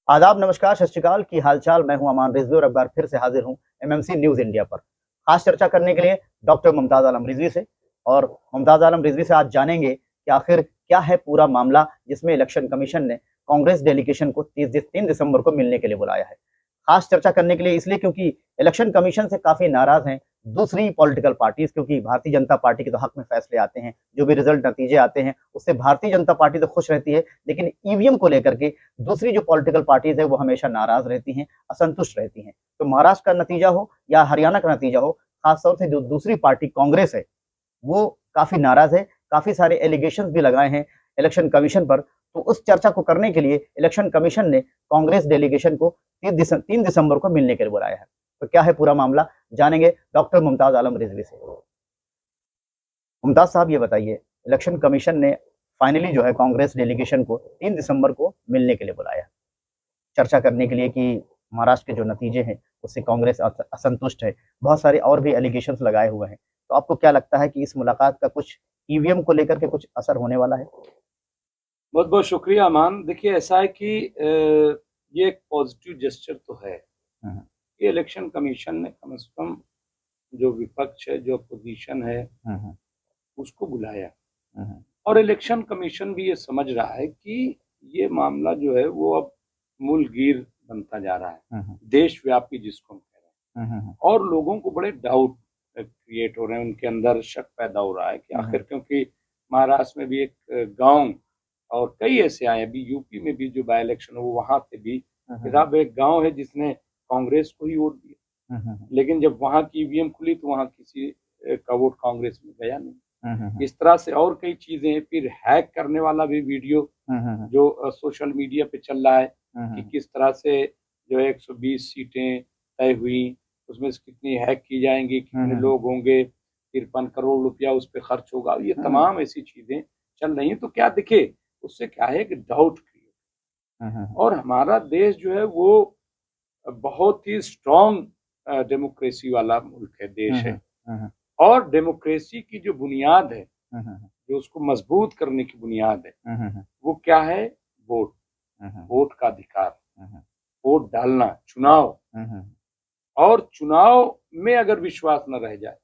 आदाब, नमस्कार, सत श्री अकाल। की हालचाल। मैं हूं अमान रिजवी और एक बार फिर से हाजिर हूं एमएमसी न्यूज इंडिया पर खास चर्चा करने के लिए डॉक्टर मुमताज आलम रिजवी से। और मुमताज आलम रिजवी से आज जानेंगे कि आखिर क्या है पूरा मामला जिसमें इलेक्शन कमीशन ने कांग्रेस डेलीगेशन को 3 दिसंबर को मिलने के लिए बुलाया है। खास चर्चा करने के लिए इसलिए क्योंकि इलेक्शन कमीशन से काफी नाराज हैं दूसरी पॉलिटिकल पार्टीज, क्योंकि भारतीय जनता पार्टी के तो हक में फैसले आते हैं, जो भी रिजल्ट नतीजे आते हैं उससे भारतीय जनता पार्टी तो खुश रहती है, लेकिन ईवीएम को लेकर के दूसरी जो पॉलिटिकल पार्टीज है वो हमेशा नाराज रहती हैं, असंतुष्ट रहती हैं। तो महाराष्ट्र का नतीजा हो या हरियाणा का नतीजा हो, खासतौर से जो दूसरी पार्टी कांग्रेस है वो काफी नाराज है, काफी सारे एलिगेशंस भी लगाए हैं इलेक्शन कमीशन पर। तो उस चर्चा को करने के लिए इलेक्शन कमीशन ने कांग्रेस डेलीगेशन को 3 दिसंबर को मिलने के लिए बुलाया है। तो क्या है पूरा मामला, जानेंगे डॉक्टर मुमताज आलम रिजवी से। मुमताज साहब, ये बताइए, इलेक्शन कमीशन ने फाइनली जो है कांग्रेस डेलीगेशन को 3 दिसंबर को मिलने के लिए बुलाया है, चर्चा करने के लिए कि महाराष्ट्र के जो नतीजे हैं उससे कांग्रेस असंतुष्ट है, बहुत सारे और भी एलिगेशंस लगाए हुए हैं। तो आपको क्या लगता है कि इस मुलाकात का कुछ ईवीएम को लेकर के कुछ असर होने वाला है? बहुत बहुत शुक्रिया अमान। देखिए, ऐसा है कि ये एक पॉजिटिव जेस्चर तो है कि इलेक्शन कमीशन ने कम से कम जो विपक्ष है, जो अपोजिशन है, उसको बुलाया। और इलेक्शन कमीशन भी ये समझ रहा है कि ये मामला जो है वो अब मूलगीर बनता जा रहा है, देशव्यापी जिसको हम कह रहे हैं। और लोगों को बड़े डाउट क्रिएट हो रहे हैं, उनके अंदर शक पैदा हो रहा है कि आखिर, क्योंकि महाराष्ट्र में भी एक गांव और कई ऐसे आए, अभी यूपी में भी जो बाय इलेक्शन हो वहां से भी किताब एक गांव है जिसने कांग्रेस को ही वोट दिया, लेकिन जब वहां की ईवीएम खुली तो वहां किसी का वोट कांग्रेस में गया नहीं। इस तरह से और कई चीजें हैं। फिर हैक करने वाला भी वीडियो जो सोशल मीडिया पे चल रहा है कि किस तरह से जो 120 सीटें तय हुई, उसमें से कितनी हैक की जाएंगी, कितने लोग होंगे, 53 करोड़ रुपया उस पर खर्च होगा, ये तमाम ऐसी चीजें चल रही हैं। तो क्या दिखे, उससे क्या है कि डाउट क्रिएट। और हमारा देश जो है वो बहुत ही स्ट्रॉन्ग डेमोक्रेसी वाला मुल्क है, देश है। और डेमोक्रेसी की जो बुनियाद है, जो उसको मजबूत करने की बुनियाद है, वो क्या है? वोट, वोट का अधिकार, वोट डालना, चुनाव। और चुनाव में अगर विश्वास न रह जाए,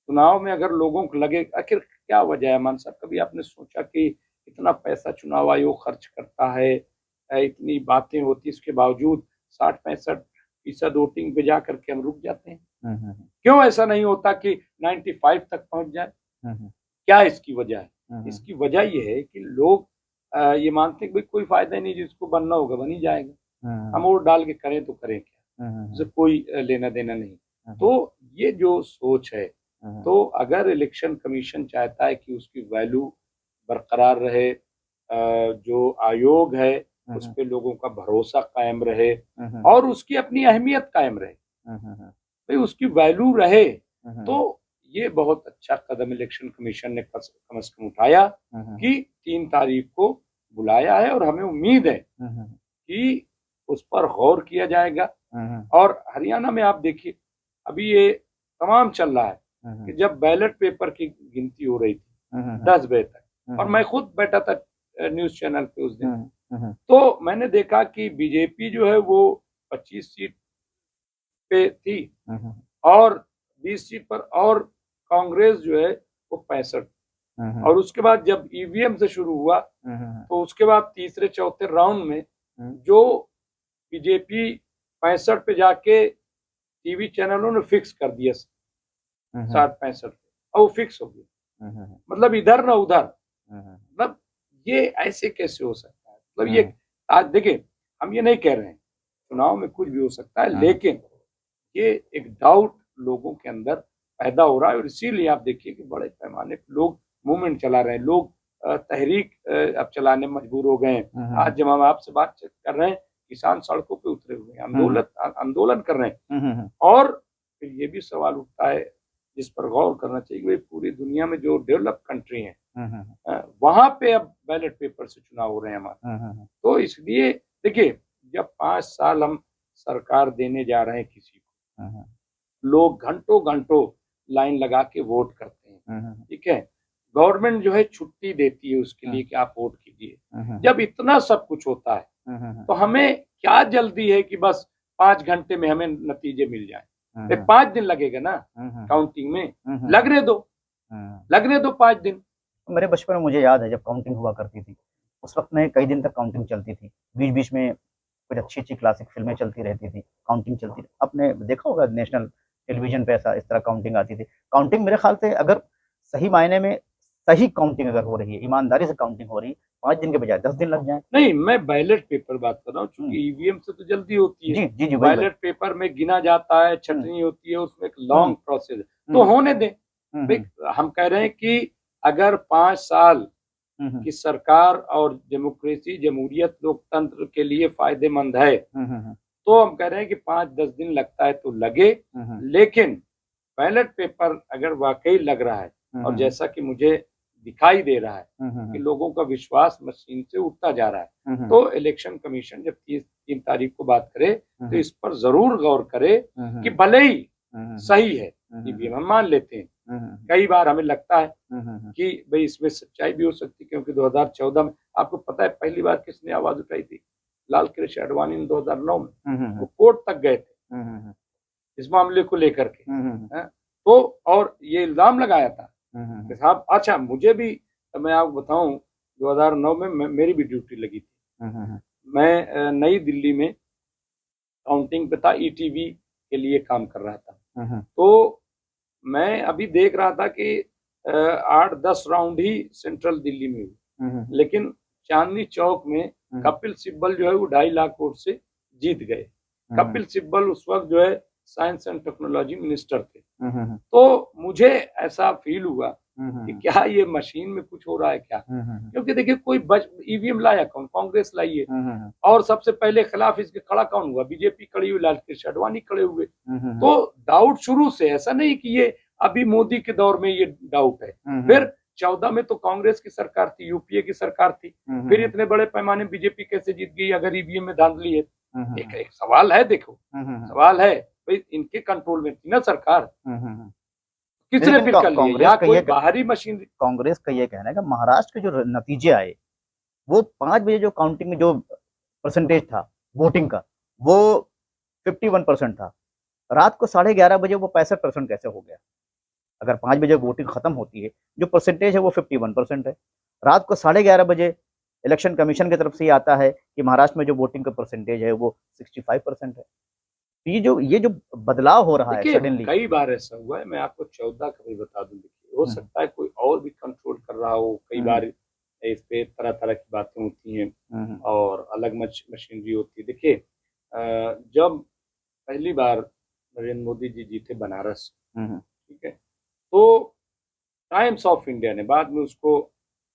चुनाव में अगर लोगों को लगे, आखिर क्या वजह है मान साहब, कभी आपने सोचा कि इतना पैसा चुनाव आयोग खर्च करता है, इतनी बातें होती, इसके बावजूद 60-65% वोटिंग पे जा करके हम रुक जाते हैं? क्यों ऐसा नहीं होता कि 95 तक पहुंच जाए? क्या इसकी वजह है? इसकी वजह यह है कि लोग ये मानते हैं कि कोई फायदा नहीं, जिसको बनना होगा बन ही जाएगा, हम वोट डाल के करें तो करें क्या, उससे कोई लेना देना नहीं। तो ये जो सोच है, तो अगर इलेक्शन कमीशन चाहता है कि उसकी वैल्यू बरकरार रहे, जो आयोग है उस पे लोगों का भरोसा कायम रहे और उसकी अपनी अहमियत कायम रहे, भाई उसकी वैल्यू रहे, तो ये बहुत अच्छा कदम इलेक्शन कमीशन ने कम से कम उठाया कि 3 तारीख को बुलाया है। और हमें उम्मीद है कि उस पर गौर किया जाएगा। और हरियाणा में आप देखिए, अभी ये तमाम चल रहा है कि जब बैलेट पेपर की गिनती हो रही थी 10 बजे तक, और मैं खुद बैठा था न्यूज चैनल पे उस दिन, तो मैंने देखा कि बीजेपी जो है वो 25 सीट पे थी और 20 सीट पर, और कांग्रेस जो है वो 65। और उसके बाद जब ईवीएम से शुरू हुआ तो उसके बाद तीसरे चौथे राउंड में जो बीजेपी 65 पे जाके टीवी चैनलों ने फिक्स कर दिया 60-65 पे, और वो फिक्स हो गया। मतलब इधर ना उधर, मतलब ये ऐसे कैसे हो सकता है? मतलब ये आज देखिए, हम ये नहीं कह रहे हैं चुनाव में कुछ भी हो सकता है, लेकिन ये एक डाउट लोगों के अंदर पैदा हो रहा है। और इसीलिए आप देखिए कि बड़े पैमाने पर लोग मूवमेंट चला रहे हैं, लोग तहरीक अब चलाने मजबूर हो गए हैं। आज जब हम आपसे बात कर रहे हैं, किसान सड़कों पे उतरे हुए हैं, आंदोलन कर रहे हैं। और फिर ये भी सवाल उठता है जिस पर गौर करना चाहिए कि पूरी दुनिया में जो डेवलप कंट्री है वहां पे अब बैलेट पेपर से चुनाव हो रहे हैं हमारे। तो इसलिए देखिए, जब 5 साल हम सरकार देने जा रहे हैं किसी को, लोग घंटों घंटों लाइन लगा के वोट करते हैं, ठीक है, गवर्नमेंट जो है छुट्टी देती है उसके लिए कि आप वोट कीजिए। जब इतना सब कुछ होता है तो हमें क्या जल्दी है कि बस 5 घंटे में हमें नतीजे मिल जाए? 5 दिन लगेगा ना काउंटिंग में, लगने दो 5 दिन। मेरे बचपन में मुझे याद है जब काउंटिंग हुआ करती थी, उस वक्त में कई दिन तक काउंटिंग चलती थी, बीच बीच में कुछ अच्छी अच्छी क्लासिक फिल्में चलती रहती थी, काउंटिंग चलती थी। आपने देखा होगा नेशनल टेलीविजन पे ऐसा इस तरह काउंटिंग आती थी। काउंटिंग मेरे ख्याल से अगर सही मायने में सही काउंटिंग अगर हो रही है, ईमानदारी से काउंटिंग हो रही है, 5 दिन के बजाय 10 दिन लग जाए। नहीं, मैं बैलेट पेपर बात कर रहा हूँ, चूंकि ईवीएम से तो जल्दी होती है। जी जी जी, बैलेट पेपर में गिना जाता है, छटनी होती है, उसमें एक लॉन्ग प्रोसेस है, तो होने दें। भाई हम कह रहे हैं कि अगर 5 साल की सरकार और डेमोक्रेसी, जमहूरियत, लोकतंत्र के लिए फायदेमंद है, तो हम कह रहे हैं कि 5-10 दिन लगता है तो लगे, लेकिन बैलेट पेपर अगर वाकई लग रहा है और जैसा कि मुझे दिखाई दे रहा है कि लोगों का विश्वास मशीन से उठता जा रहा है, तो इलेक्शन कमीशन जब 3 तारीख को बात करे तो इस पर जरूर गौर करे कि भले ही सही है, ईवीएम हम मान लेते हैं, कई बार हमें लगता है कि भाई इसमें सच्चाई भी हो सकती है, क्योंकि 2014 में आपको पता है पहली बार किसने आवाज उठाई थी? लाल कृष्ण आडवाणी ने 2009 में, वो कोर्ट तक गए थे इस मामले को लेकर के। तो और ये इल्जाम लगाया था कि साहब, अच्छा मुझे भी, मैं आपको बताऊं, 2009 में मेरी भी ड्यूटी लगी थी। मैं नई दिल्ली में काउंटिंग पे था, ईटीवी के लिए काम कर रहा था। तो मैं अभी देख रहा था कि 8-10 राउंड ही सेंट्रल दिल्ली में हुई, लेकिन चांदनी चौक में कपिल सिब्बल जो है वो 2.5 लाख वोट से जीत गए। कपिल सिब्बल उस वक्त जो है साइंस एंड टेक्नोलॉजी मिनिस्टर थे। तो मुझे ऐसा फील हुआ कि क्या ये मशीन में कुछ हो रहा है क्या? क्योंकि देखिए, कोई ईवीएम लाया कौन? कांग्रेस लाई है, और सबसे पहले खिलाफ इसके खड़ा कौन हुआ? बीजेपी खड़ी हुई, लाल कृष्ण आडवाणी खड़े हुए। तो डाउट शुरू से, ऐसा नहीं कि ये अभी मोदी के दौर में ये डाउट है। फिर 14 में तो कांग्रेस की सरकार थी, यूपीए की सरकार थी, फिर इतने बड़े पैमाने बीजेपी कैसे जीत गई अगर ईवीएम में धांधली है? एक सवाल है, देखो सवाल है, भाई इनके कंट्रोल में थी ना सरकार, किसने फिर कर लिया? या कोई बाहरी मशीन? कांग्रेस का ये कहना है कि महाराष्ट्र के जो नतीजे आए, वो 5 बजे जो काउंटिंग में जो परसेंटेज था वोटिंग का, वो 51% था। रात को 11:30 बजे वो 65% कैसे हो गया? अगर 5 बजे वोटिंग खत्म होती है, जो परसेंटेज है वो 51% है। रात को 11:30 बजे इलेक्शन कमीशन की तरफ से ये आता है कि महाराष्ट्र में जो वोटिंग का परसेंटेज है वो 65% है। ये जो बदलाव हो रहा है सडनली, कई बार ऐसा हुआ है। मैं आपको 14 का भी बता दूं, देखिए हो सकता है कोई और भी कंट्रोल कर रहा हो, कई बार इस पे तरह तरह की बातें होती हैं और अलग मशीनरी होती है। देखिए, जब पहली बार नरेंद्र मोदी जी जीते बनारस, ठीक है, तो टाइम्स ऑफ इंडिया ने, बाद में उसको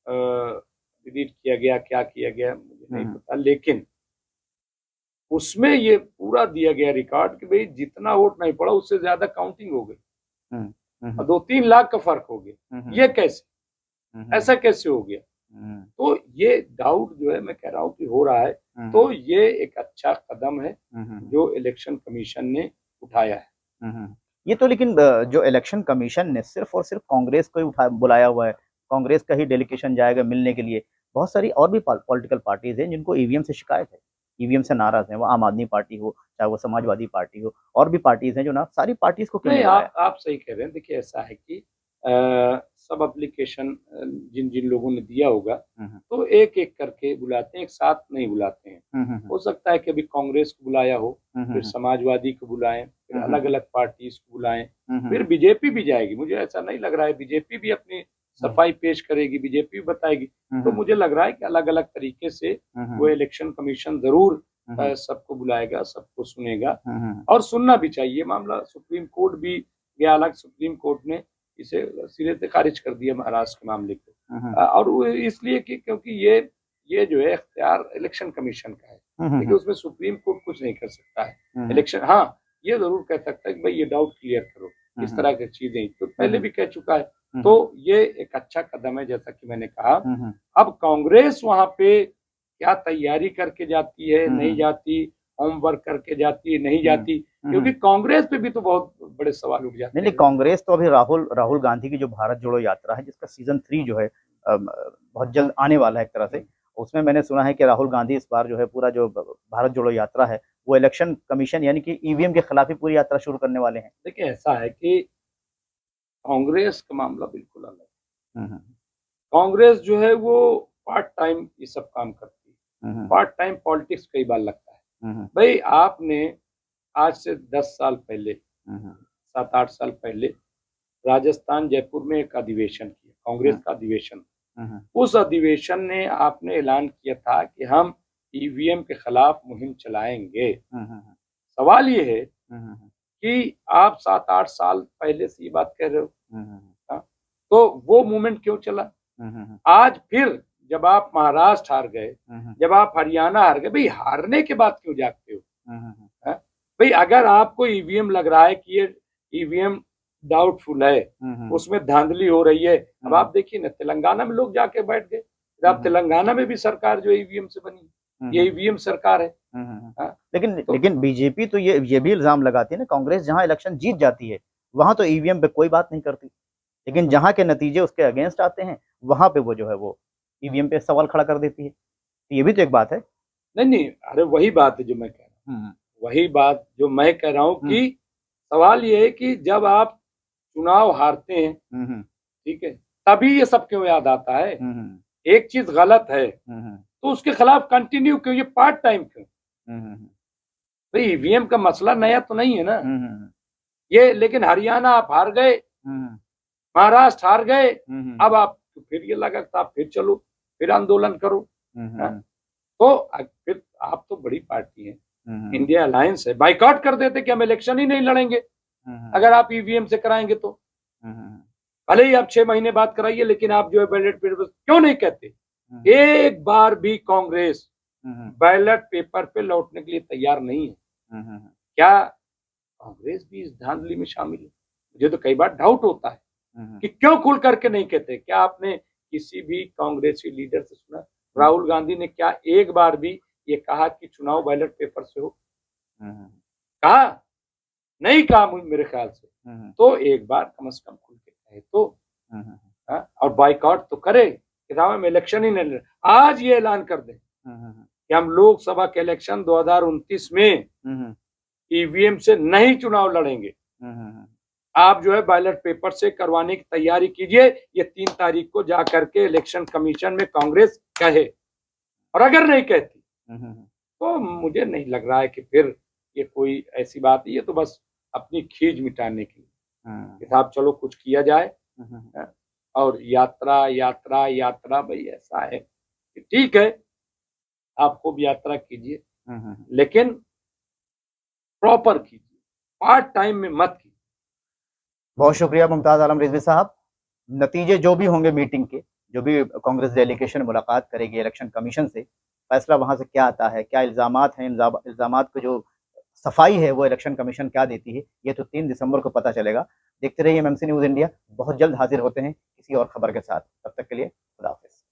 डिलीट किया गया, क्या किया गया मुझे नहीं पता, लेकिन उसमें ये पूरा दिया गया रिकॉर्ड कि भाई जितना वोट नहीं पड़ा उससे ज्यादा काउंटिंग हो गई, 2-3 लाख का फर्क हो गया। ये कैसे, ऐसा कैसे हो गया? तो ये डाउट जो है, मैं कह रहा हूँ कि हो रहा है। तो ये एक अच्छा कदम है जो इलेक्शन कमीशन ने उठाया है। ये तो लेकिन जो इलेक्शन कमीशन ने सिर्फ और सिर्फ कांग्रेस को ही बुलाया हुआ है, कांग्रेस का ही डेलीगेशन जाएगा मिलने के लिए। बहुत सारी और भी पॉलिटिकल पार्टीज हैं जिनको ईवीएम से शिकायत है, ईवीएम से नाराज हैं। वो आम आदमी पार्टी हो, चाहे वो समाजवादी पार्टी हो, और भी पार्टीज हैं जो ना, सारी पार्टीज को क्यों नहीं बुलाया? आप सही कह रहे हैं। देखिए, ऐसा है कि सब एप्लीकेशन जिन जिन लोगों ने दिया होगा, तो एक एक करके बुलाते हैं, एक साथ नहीं बुलाते हैं। हो सकता है कि अभी कांग्रेस को बुलाया हो, फिर समाजवादी को बुलाएं, फिर अलग अलग पार्टीज को बुलाएं, फिर बीजेपी भी जाएगी। मुझे ऐसा नहीं लग रहा है, बीजेपी भी अपनी सफाई पेश करेगी, बीजेपी भी बताएगी। तो मुझे लग रहा है कि अलग अलग तरीके से वो इलेक्शन कमीशन जरूर सबको बुलाएगा, सबको सुनेगा, और सुनना भी चाहिए। मामला सुप्रीम कोर्ट भी गया, हालांकि सुप्रीम कोर्ट ने इसे सिरे से खारिज कर दिया महाराष्ट्र के मामले को, और वो इसलिए कि क्योंकि ये जो है इख्तियार इलेक्शन कमीशन का है, लेकिन उसमें सुप्रीम कोर्ट कुछ नहीं कर सकता है। इलेक्शन, हाँ, ये जरूर कह सकता है कि भाई ये डाउट क्लियर करो, इस तरह की चीजें तो पहले भी कह चुका है। तो ये एक अच्छा कदम है, जैसा कि मैंने कहा। अब कांग्रेस वहां पे क्या तैयारी करके जाती है, नहीं जाती, होमवर्क करके जाती है, नहीं जाती, क्योंकि कांग्रेस पे भी तो बहुत बड़े सवाल उठ जाते हैं। नहीं, कांग्रेस तो अभी राहुल गांधी की जो भारत जोड़ो यात्रा है, जिसका सीजन 3 जो है बहुत जल्द आने वाला है एक तरह से, उसमें मैंने सुना है कि राहुल गांधी इस बार जो है पूरा जो भारत जोड़ो यात्रा है वो इलेक्शन कमीशन यानी कि ईवीएम के खिलाफ ही पूरी यात्रा शुरू करने वाले हैं। देखिए ऐसा है कि कांग्रेस का मामला बिल्कुल अलग है। हम्म, कांग्रेस जो है वो पार्ट टाइम ये सब काम करती है, हम्म, पार्ट टाइम पॉलिटिक्स कई बार लगता है। हम्म, भाई आपने आज से 10 साल पहले, हम्म, 7-8 साल पहले राजस्थान जयपुर में एक अधिवेशन किया, कांग्रेस का अधिवेशन। हम्म, उस अधिवेशन ने आपने ऐलान किया था कि हम ईवीएम के खिलाफ मुहिम चलाएंगे। सवाल ये है कि आप 7-8 साल पहले से ये बात कह रहे हो, हाँ? तो वो मूवमेंट क्यों चला? आज फिर जब आप महाराष्ट्र हार गए, जब आप हरियाणा हार गए, भाई हारने के बाद क्यों जागते हो? हाँ? भाई अगर आपको ईवीएम लग रहा है कि ये ईवीएम डाउटफुल है, उसमें धांधली हो रही है, अब आप देखिए ना तेलंगाना में लोग जाके बैठ गए। अब तेलंगाना में भी सरकार जो ईवीएम से बनी, ये ईवीएम सरकार है। हाँ? लेकिन बीजेपी तो ये भी इल्जाम लगाती है ना, कांग्रेस जहां इलेक्शन जीत जाती है वहां तो ईवीएम पे कोई बात नहीं करती, लेकिन जहां के नतीजे उसके अगेंस्ट आते हैं वहां पे वो जो है वो ईवीएम पे सवाल खड़ा कर देती है। तो ये भी तो एक बात है। नहीं, अरे वही बात है जो मैं कह रहा हूँ, वही बात जो मैं कह रहा हूँ कि सवाल ये है कि जब आप चुनाव हारते हैं, ठीक है, तभी ये सब क्यों याद आता है? एक चीज गलत है तो उसके खिलाफ कंटिन्यू क्यों, ये पार्ट टाइम क्यों? भाई ईवीएम का मसला नया तो नहीं है ना ये, लेकिन हरियाणा आप हार गए, महाराष्ट्र हार गए, अब आप फिर ये लगा आप फिर चलो फिर आंदोलन करो। तो फिर आप तो बड़ी पार्टी है, इंडिया अलायंस है, बाइकआउट कर देते कि हम इलेक्शन ही नहीं लड़ेंगे अगर आप ईवीएम से कराएंगे तो। भले ही आप 6 महीने बाद कराइए, लेकिन आप जो है बैलेट पेपर क्यों नहीं कहते? एक बार भी कांग्रेस बैलेट पेपर पे लौटने के लिए तैयार नहीं है। क्या कांग्रेस भी इस धांधली में शामिल है? मुझे तो कई बार डाउट होता है कि क्यों खुल करके नहीं कहते। क्या आपने किसी भी कांग्रेसी लीडर से सुना? राहुल गांधी ने क्या एक बार भी ये कहा कि चुनाव बैलेट पेपर से हो? कहा नहीं, कहा मेरे ख्याल से। तो एक बार कम से कम खुल के कहे तो, और बाइकआउट तो करे कि हम इलेक्शन ही नहीं लड़। आज ये ऐलान कर दें कि हम लोकसभा के इलेक्शन 2029 में ईवीएम से नहीं चुनाव लड़ेंगे, आप जो है बैलेट पेपर से करवाने की तैयारी कीजिए। ये 3 तारीख को जा करके इलेक्शन कमीशन में कांग्रेस कहे, और अगर नहीं कहती तो मुझे नहीं लग रहा है कि फिर ये कोई ऐसी बात है, ये तो बस अपनी खींच मिटाने के लिए साहब चलो कुछ किया जाए। और यात्रा यात्रा यात्रा, भाई ऐसा है कि ठीक है आप खूब यात्रा कीजिए, लेकिन प्रॉपर कीजिए, पार्ट टाइम में मत कीजिए। बहुत शुक्रिया मुमताज आलम रिजवी साहब। नतीजे जो भी होंगे मीटिंग के, जो भी कांग्रेस डेलीगेशन मुलाकात करेगी इलेक्शन कमीशन से, फैसला वहां से क्या आता है, क्या इल्जामात हैं, इल्जामात को जो सफाई है वो इलेक्शन कमीशन क्या देती है, ये तो 3 दिसंबर को पता चलेगा। देखते रहिए एमएमसी न्यूज़ इंडिया। बहुत जल्द हाजिर होते हैं किसी और खबर के साथ। तब तक के लिए खुदा हाफिज।